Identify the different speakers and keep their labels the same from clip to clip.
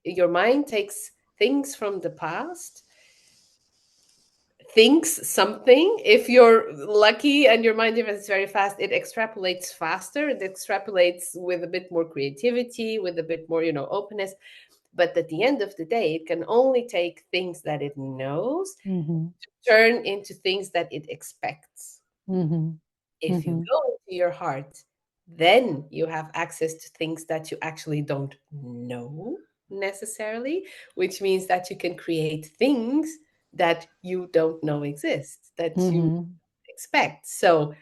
Speaker 1: Your mind takes things from the past, thinks something. If you're lucky and your mind develops very fast, it extrapolates faster. It extrapolates with a bit more creativity, with a bit more, openness. But at the end of the day, it can only take things that it knows
Speaker 2: Mm-hmm.
Speaker 1: to turn into things that it expects.
Speaker 2: Mm-hmm.
Speaker 1: If you
Speaker 2: Mm-hmm.
Speaker 1: go into your heart, then you have access to things that you actually don't know necessarily, which means that you can create things that you don't know exist, that you
Speaker 2: Mm-hmm.
Speaker 1: expect. So,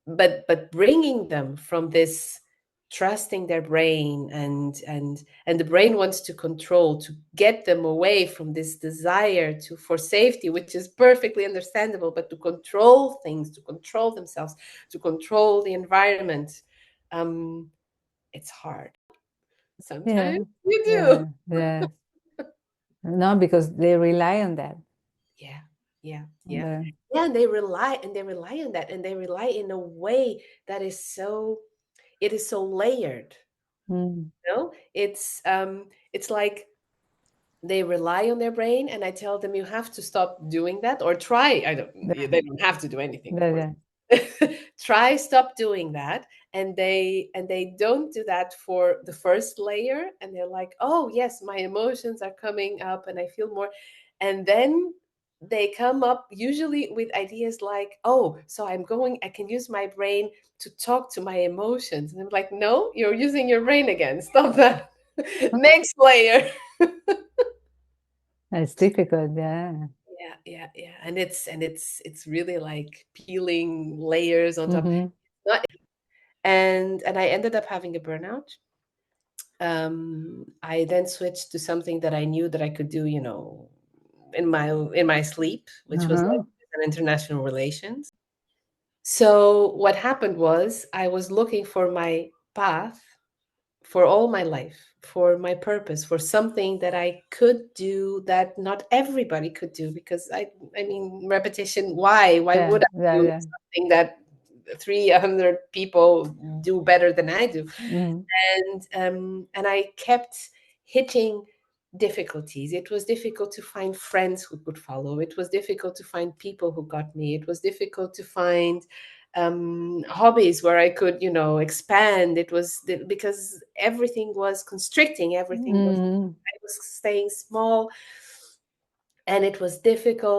Speaker 1: but bringing them from this trusting their brain, and the brain wants to control, to get them away from this desire to for safety, which is perfectly understandable, but to control things, to control themselves, to control the environment, um it's hard. Sometimes
Speaker 2: Yeah.
Speaker 1: you do.
Speaker 2: Yeah. Yes. No, because they rely on that.
Speaker 1: Yeah, yeah,
Speaker 2: On
Speaker 1: yeah.
Speaker 2: the,
Speaker 1: Yeah, and they rely on that, and they rely in a way that is so, it is so layered.
Speaker 2: mm,
Speaker 1: It's like they rely on their brain, and I tell them, you have to stop doing that, or try. I don't
Speaker 2: the,
Speaker 1: They don't have to do anything, of course.
Speaker 2: the,
Speaker 1: Try stop doing that. And they don't do that for the first layer, and they're like, oh yes, my emotions are coming up and I feel more. And then they come up usually with ideas like, oh, so I can use my brain to talk to my emotions. And I'm like, no, you're using your brain again, stop that. Next layer.
Speaker 2: it's difficult. Yeah.
Speaker 1: Yeah, yeah, yeah. And it's really like peeling layers on top.
Speaker 2: Mm-hmm.
Speaker 1: Not, and I ended up having a burnout. I then switched to something that I knew that I could do, in my sleep, which was like
Speaker 2: Uh-huh.
Speaker 1: an international relations. So what happened was I was looking for my path for all my life, for my purpose, for something that I could do that not everybody could do. Because I mean, repetition. Why
Speaker 2: Yeah.
Speaker 1: would I
Speaker 2: Yeah.
Speaker 1: do
Speaker 2: Yeah.
Speaker 1: something that 300 people do better than I do?
Speaker 2: Mm-hmm.
Speaker 1: And I kept hitting difficulties. It was difficult to find friends who could follow. It was difficult to find people who got me. It was difficult to find hobbies where I could, expand. Because everything was constricting. Everything was
Speaker 2: Mm-hmm.
Speaker 1: I was staying small, and it was difficult.